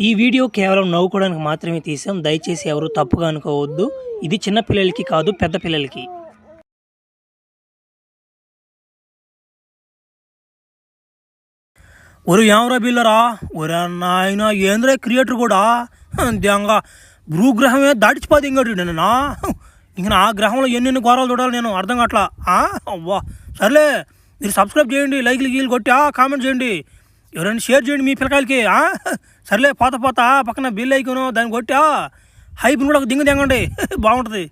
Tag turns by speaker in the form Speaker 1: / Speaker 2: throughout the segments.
Speaker 1: ఈ వీడియో కేవలం నవ్వుకోవడానికి మాత్రమే తీసాం. దయచేసి ఎవరు తప్పుగా అనుకోవద్దు. ఇది చిన్న పిల్లలకి కాదు, పెద్ద పిల్లలకి. ఒరు ఏమరా బిల్లరా, ఒరే నాయన ఏంద్ర క్రియేటర్ కూడా దేంగా భూగ్రహమే దాటిచిపోతే ఇంకోటి నేనా ఇంక ఆ గ్రహంలో ఎన్నెన్ని ఘోరాలు చూడాలి నేను అర్థం కావట్లా. అవ్వా సర్లే, మీరు సబ్స్క్రైబ్ చేయండి, లైక్లు గీలు కొట్టి కామెంట్ చేయండి, ఎవరైనా షేర్ చేయండి మీ పిల్లకాయలకి. సర్లే పోత పక్కన బిల్ ఐకును దాన్ని కొట్టి హైప్ని కూడా ఒక దింగ దింగండి, బాగుంటుంది.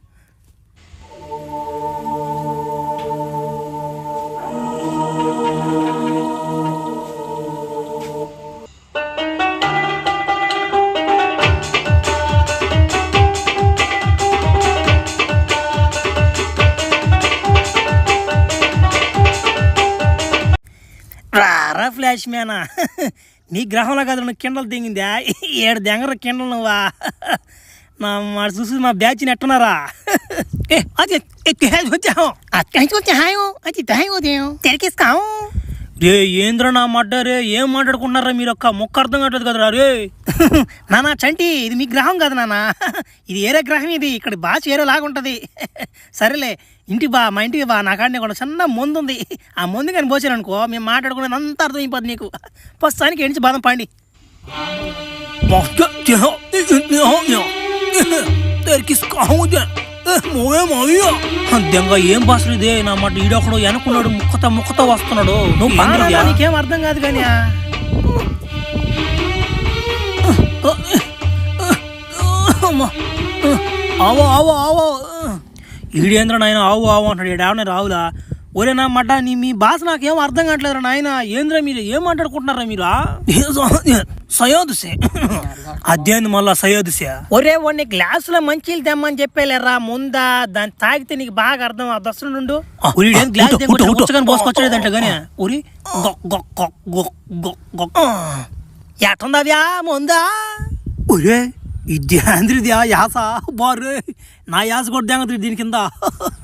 Speaker 1: రారా ఫ్లాష్ మ్యానా, నీ గ్రహంలో కదా నువ్వు కిండలు దిగిందా? 7 దెంగర కిండలు నువ్వా? మా చూసి మా బ్యాచ్ని ఎట్టున్నారా? రే ఏంద్ర నా మడ్డ రే, ఏం మాట్లాడుకుంటున్నారా మీరు? ఒక్క మొక్క అర్థం కావట్లేదు కదరా రే. నానా చంటి, ఇది మీ గ్రహం కదా నాన్న, ఇది ఏరే గ్రహం, ఇది ఇక్కడ భాష ఏరేలాగుంటుంది. సరేలే ఇంటికి బా, మా ఇంటికి బా, నాకాడనే కూడా చిన్న మందు ఉంది, ఆ మందు కానీ పోసాను అనుకో మేము మాట్లాడుకునేది అంత అర్థం అయిపోద్ది నీకు. ప్రస్తుతానికి ఎంచి బాదం పండి. ఏం భాషలు ఇదే నా మాట? ఈడొకడు వెనుకున్నాడు, ముక్కతో వస్తున్నాడు. నువ్వు నీకేం అర్థం కాదు కానీ ఆవో ఆవో ఆవో ఈడేంద్ర నాయన ఆవు అంటాడు. ఈడేమన్నా రావులా? ఒరే నా మడ్డ, మీ భాష నాకేం అర్థం కావట్లేదురా నాయన. ఏంద్ర మీరు ఏం మాట్లాడుకుంటున్నారా మీరు? సయోదుసే అదేంది మళ్ళా సయోదుసే? ఒరే వాడిని గ్లాసులో మంచిలు తెమ్మని చెప్పేలేరా ముందా, దాన్ని తాగితే నీకు బాగా అర్థం. ఆ దశ నుండు పోసుకొచ్చాడంట గానీ ఉరి ఎట్టుందవ్యా ముందా? ఒరే ఇది ఆంధ్రిద్యా యాస బారు, నా యాస కూడా దేంగద్రి దీని కింద.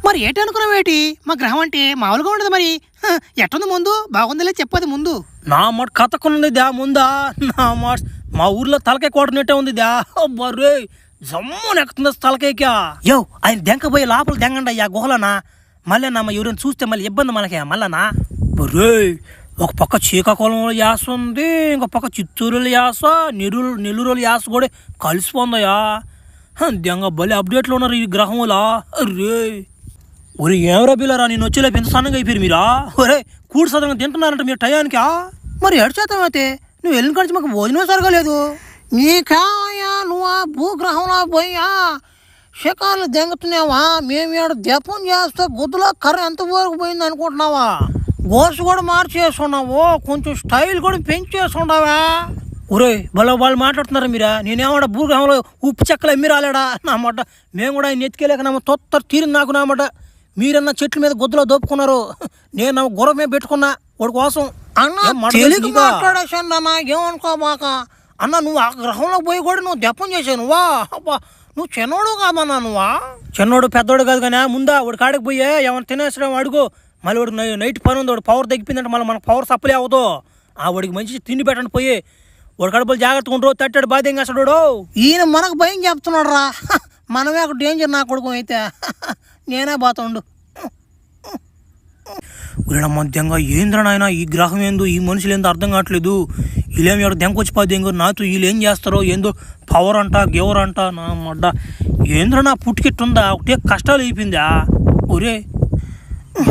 Speaker 1: మరి ఏటనుకున్నావేటి? మా గ్రహం అంటే మామూలుగా ఉండదు. మరి ఎట్టుంది ముందు? బాగుందిలే చెప్పది ముందు. నా మాట కథకున్నది దా ముందా, నా మాట మా ఊర్లో తలకాయ కోటనట్టే ఉంది దా. బర్రే జమ్మున ఎక్కుతుంది తలకాయకా. యో ఆయన దెంకపోయి లోపల దెంగండి అయ్యా గుహలనా. మళ్ళీ నా ఎవరైనా చూస్తే మళ్ళీ ఇబ్బంది మనకే మళ్ళనా. బర్రే ఒక పక్క శ్రీకాకుళంలో యాస ఉంది, ఇంకో పక్క చిత్తూరులో యాస, నెల్లూరు యాస కూడా కలిసిపోందయ్యా. దెంగ భలే అప్డేట్లో ఉన్నారు ఈ గ్రహంలా. రే ఒరే ఏమరా బిల్లరా, నేను వచ్చేలేపు ఎంత సన్నగా అయిపోయారు మీరా? ఒరే కూడి సదనంగా తింటున్నారంట మీరు టయానికి. మరి ఎడు చేద్దాం అయితే, నువ్వు వెళ్ళిన కాడిచి మాకు భోజనం సరగలేదు. నీకాయా నువ్వు ఆ భూగ్రహంలో పోయా శకాలు దెంగుతున్నావా? మేము ఏడు జపం చేస్తే గుద్దులో కర్ర ఎంత వరకు పోయింది అనుకుంటున్నావా? గోసు కూడా మార్చేస్తున్నావు, కొంచెం స్టైల్ కూడా పెంచేస్తున్నావా? ఒరే వాళ్ళు మాట్లాడుతున్నారా మీరా? నేనేమన్నా భూగ్రహంలో ఉప్పు చెక్కలు ఎమ్మి రాలేడా నా మాట? మేము కూడా ఆయన ఎత్తుకెళ్ళాక తొత్తర తీరింది నాకు నా మాట. మీరన్నా చెట్ల మీద గుద్దలో దోపుకున్నారు, నేను గుర్రం మీద పెట్టుకున్నా వాడి కోసం. మాట్లాడేసాను ఏమనుకోబాక అన్న. నువ్వు ఆ గ్రహంలో పోయి కూడా నువ్వు జపం చేసావు నువ్వా? నువ్వు చిన్నోడు కాదన్నా నువ్వా? చిన్నోడు పెద్దోడు కాదు కానీ ముందా వాడి కాడికి పోయే ఏమైనా తినేసడం అడుగు. మళ్ళీ వాడికి నైట్ పని ఉంది, వాడు పవర్ తగ్గిపోయిందంటే మళ్ళీ మనకు పవర్ సప్లై అవ్వదు. వాడికి మంచి తిండి పెట్టండి పోయి, వాడి కడుపులు జాగ్రత్తగా ఉండరు, తట్టాడు బాధ్యం కాస్తాడు. ఈయన మనకు భయం చెప్తున్నాడు రా, మనమే ఒక డేంజర్ నా కొడుకు అయితే. నేనే బాతుండు మధ్యంగా ఏంద్ర నాయన ఈ గ్రహం ఏందో, ఈ మనుషులు ఏందో అర్థం కావట్లేదు. వీళ్ళేం ఎవరు దెంకొచ్చిపోద్ది ఏందో, నాతో వీళ్ళు ఏం చేస్తారో ఏందో, పవర్ అంట గెవర్ అంట. నా మడ్డ ఏంద్ర నా పుట్టుకెట్టుందా, ఒకటే కష్టాలు అయిపోయిందా? ఒరే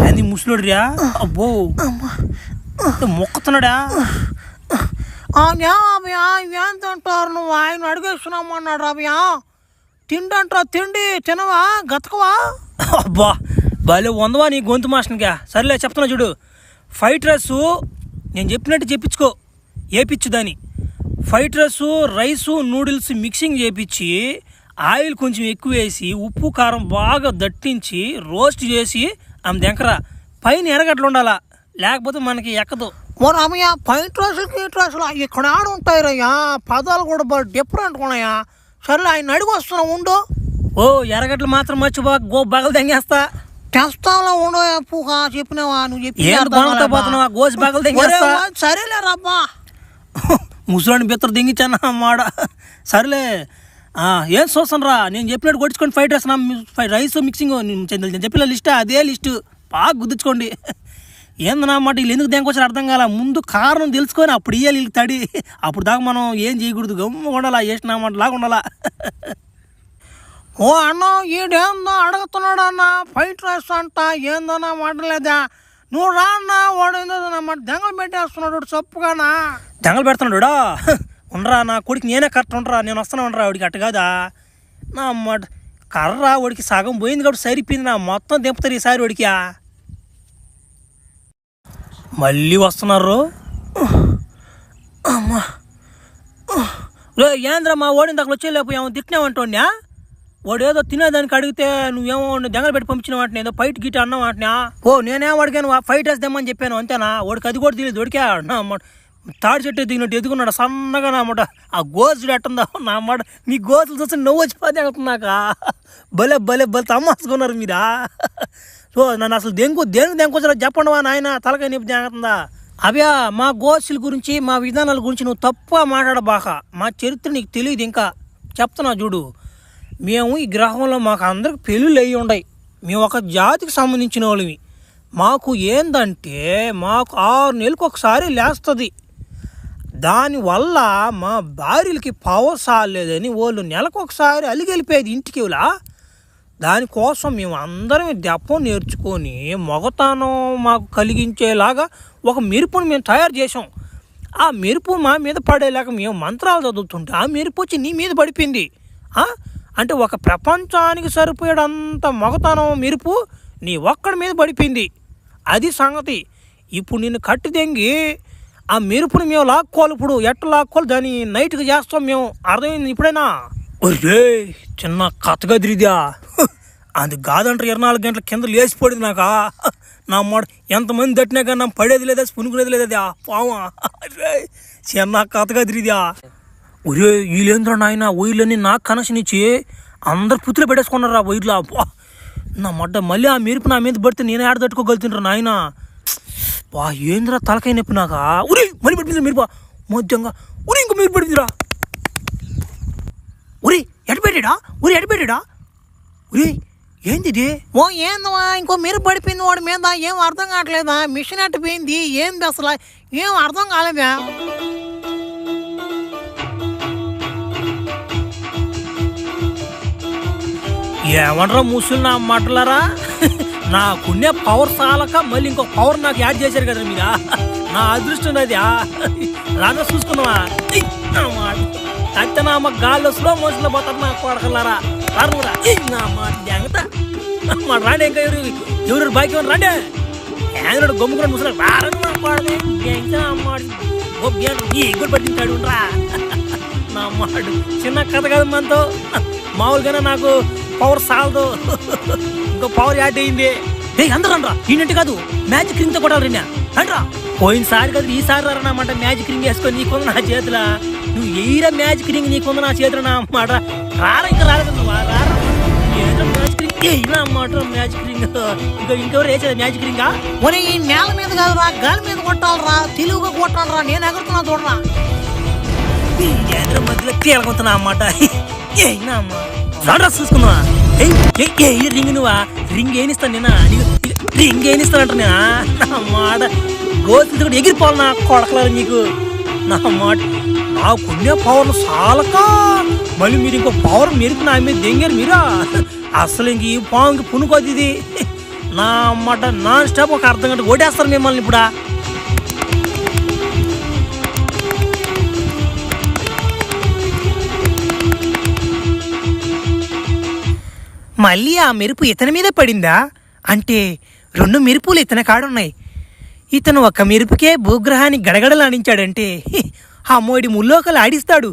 Speaker 1: అది ముసలుడు రా, అబ్బో మొక్కుతున్నాడా? ఏం తింటారు నువ్వు? ఆయన అడిగేస్తున్నామన్నాడు రాబియా. తిండంటా తిండి తినవా గతకవా? అబ్బా భలే వందవా నీ గొంతు మాస్టర్గా. సరేలే చెప్తున్నా చూడు. ఫ్రైడ్ రైస్ నేను చెప్పినట్టు చెప్పించుకో, వేపించు దాన్ని. ఫ్రైడ్ రైసు నూడిల్స్ మిక్సింగ్ చేపించి ఆయిల్ కొంచెం ఎక్కువ వేసి ఉప్పు కారం బాగా దట్టించి రోస్ట్ చేసి ఆమె దెంకరా. పైన ఎరగట్లు ఉండాలా, లేకపోతే మనకి ఎక్కదు. మరి అమ్మయ్య ఫ్రైడ్ రైసులు ఇక్కడ ఆడ ఉంటాయి రయ్యా, పదాలు కూడా బాగా డిఫరెంట్ ఉన్నాయా. సరేలే ఆయన అడిగి వస్తున్నా ఉండు. ఓ ఎరగట్లు మాత్రం మర్చిపో, బగలు దెంగేస్తా. తెస్తాలో ఉండో పూగా చెప్పినావా? నువ్వు చెప్పి గోసి బగలు దెంగేస్తా. సరేలే రబ్బా ముసలాన్ని బిత్తరు దింగించాను మాడ. సరేలే ఏం చూస్తాను రా, నేను చెప్పినట్టు కొట్టించుకోండి. రైస్ మిక్సింగ్ నేను చెప్పిన లిస్టే, అదే లిస్టు బాగా గుర్తుంచుకోండి. ఏందన్నమాట వీళ్ళు ఎందుకు దేనికొచ్చారు అర్థం కాల. ముందు కారణం తెలుసుకొని అప్పుడు ఇయ్యాలి వీళ్ళకి తడి. అప్పుడు దాకా మనం ఏం చేయకూడదు, గమ్ము ఉండాలా, వేసినామాట లాగా ఉండాలా. ఓ అన్న ఈడేందో అడుగుతున్నాడు అన్న, ఫ్రైడ్ రైస్ అంట ఏందన్నా మాటలేదా, నువ్వు రా అన్న. వాడు ఏందోనమాట దెంగలు పెట్టేస్తున్నాడు చప్పుగానా. దెంగలు పెడుతున్నాడు ఉండరా నా కొడుకు, నేనే కరెక్ట్ ఉండరా, నేను వస్తాను ఉండరా. వాడికి అట్టు కాదా నా అమ్మాట కర్ర, వాడికి సగం పోయింది కాబట్టి సరిపోయింది. నా మొత్తం దింపుతారు ఈసారి వాడికి. మళ్ళీ వస్తున్నారు అమ్మా. ఏంద్రా మా ఓడిన దగ్గర వచ్చేలేకపోయాము, తిట్టినామంటోడ్నా. వాడు ఏదో తినేదానికి అడిగితే నువ్వేమో దెంగలు పెట్టి పంపించిన ఏదో ఫైట్ గిట్ అన్నావు అంటున్నా. ఓ నేనేం అడిగాను, ఫైట్ వేద్దామని చెప్పాను అంతేనా. వాడికి అది కూడా తెలియదు. దొడికా నా అమ్మాట తాడి చెట్టు దిగినట్టు ఎదుగున్నాడు సన్నగా నా అన్నమాట. ఆ గోసుడు ఎట్టుందా నా అన్నమాట. మీ గోసులు చూస్తే నవ్వు వచ్చిపోతే అవుతున్నాక భలే భలే భలే తమ్మాసుకున్నారు మీరా. సో నన్ను అసలు దేనికి దెంకొచ్చా చెప్పండి వా నాయన, తలకాయ నొప్పి జాగ్రత్త. అవ్యా మా గోసుల గురించి మా విధానాల గురించి నువ్వు తప్పుగా మాట్లాడబాక. మా చరిత్ర నీకు తెలియదు ఇంకా చెప్తున్నా చూడు. మేము ఈ గ్రహంలో మాకు అందరికి పెళ్ళిళ్ళు అయ్యి ఉన్నాయి. మేము ఒక జాతికి సంబంధించిన వాళ్ళవి. మాకు ఏందంటే మాకు 6 నెలలకు ఒకసారి లేస్తుంది. దానివల్ల మా భార్యలకి పవర్ సాలేదని వాళ్ళు నెలకు ఒకసారి అలిగెళ్ళిపోయేది ఇంటికి. ఇలా దానికోసం మేము అందరం దెప్పం నేర్చుకొని మొగతనం మాకు కలిగించేలాగా ఒక మెరుపుని మేము తయారు చేసాం. ఆ మెరుపు మా మీద పడేలాగా మేము మంత్రాలు చదువుతుంటే ఆ మెరుపు వచ్చి నీ మీద పడిపోయింది. అంటే ఒక ప్రపంచానికి సరిపోయేడంత మొగతనం మెరుపు నీ ఒక్కడి మీద పడిపోయింది. అది సంగతి. ఇప్పుడు నిన్ను కట్టి దెంగి ఆ మెరుపుని మేము లాక్కోవాలి. ఇప్పుడు ఎట్లా లాక్కోవాలి దాన్ని నైట్కి చేస్తాం మేము, అర్థమైంది ఇప్పుడైనా. ఒరే చిన్న కథ గదిరిదా, అది కాదంటారు 24 గంటల కింద లేచిపోయింది నాకా. నా మాట ఎంతమంది తట్టినా కానీ నా పడేది లేదా పునుకునేది లేదా పావా. చిన్న కథ గదిరిదా. ఒరే వీళ్ళేంద్ర నాయన వైర్లన్నీ నాకు కనెక్షన్ ఇచ్చి అందరు పుత్తులు పెట్టేసుకున్నారు ఆ వైర్లు. నా మడ్డ మళ్ళీ ఆ మెరుపు నా మీద పడితే నేను ఆడ తట్టుకోగలుగుతుంటారు నాయన. వా ఏంద్రా తలకాయ నొప్పి నాక. ఉరి మళ్ళీ పడిపోయింది మెరుపు మధ్యంగా. ఉరి ఇంకో మెరుపు పడిపోయిందిరా. ఉరి ఎడపెట్టాడా, ఉరి ఎడపెట్టాడా. ఉరి ఏంది ఇది. ఓ ఏందవా ఇంకో మెరుపు పడిపోయింది వాడి మీద. ఏం అర్థం కావట్లేదా, మిషన్ అట్టిపోయింది ఏంది అసలు ఏం అర్థం కాలేదా. ఏమంటారా ముసులు నా మాటలారా, నాకున్నే పవర్ చాలక మళ్ళీ ఇంకో పవర్ నాకు యాడ్ చేశారు కదా మీరా. నా అదృష్టం అది. రాగా చూసుకున్నావా అయితే నా అమ్మ గాల్లో స్లో మోషన్లో పోతారు నా కొడకలారా. రానురా నా మాట జాగ్రత్త మాట రాండి. ఇంకా ఎవరు బాకీ రండి ఏంద్రాడు గమ్ముకుని ముసలి రారని నా పాడలే ఎగురు పట్టించాడు రా నా మాడు. చిన్న కథ కాదు మనతో, మామూలుగానే నాకు పవర్ సాలదు, ఇంకో పవర్ యాడ్ అయింది. అందరూ రా ఈనంటే కాదు మ్యాజిక్ రింగ్తో కొట్టాలి రిన్నా అంటరా. పోయినసారి కదా ఈసారి రారన్నమాట మ్యాజిక్ రింగ్ వేసుకొని నీకుంది నా చేతిలో. నువ్వు ఎయిరా మ్యాజిక్ రింగ్ నీకుంది నా చేతిలో నా అన్నమాట. రారా ఇంకా రాలేదు నువ్వు రారా ఏదో మ్యాజిక్ రింగ్ అయినా అన్నమాట. మ్యాజిక్ రింగ్ ఇంకెవరు వేసేది మ్యాజిక్ రింగా. ఒరే ఈ నేల మీద కాదురా గాలి మీద కొట్టాలరా, తెలుగుగా కొట్టాలరా. నేను ఎగురుతున్నా చూడరా. మధ్యలో తేలకొతున్నా అన్నమాట. అయినా అమ్మ రారా చూసుకున్నా. రింగ్ నువ్వా రింగ్ ఏనిస్తాను నేనా, రింగ్ ఏనిస్తానంట నేనా నా మాట. గోతులు కూడా ఎగిరిపోవాలి నా కొడకలారు నీకు నా మాట. నాకున్నే పవర్లు చాలక మళ్ళీ మీరు ఇంకో పవర్ మెరుపు నా మీద దెంగారు మీరా. అసలు ఇంక ఈ పావుకి పునుకోద్ది ఇది నా మాట. నాన్ స్టాప్ ఒక అర్ధ గంట ఓటేస్తారు మిమ్మల్ని ఇప్పుడా. మళ్ళీ ఆ మెరుపు ఇతని మీద పడిందా అంటే 2 మెరుపులు ఇతని కాడున్నాయి. ఇతను ఒక మెరుపుకే భూగ్రహాన్ని గడగడలాడించాడంటే అమ్మోడి ముల్లోకలు ఆడిస్తాడు.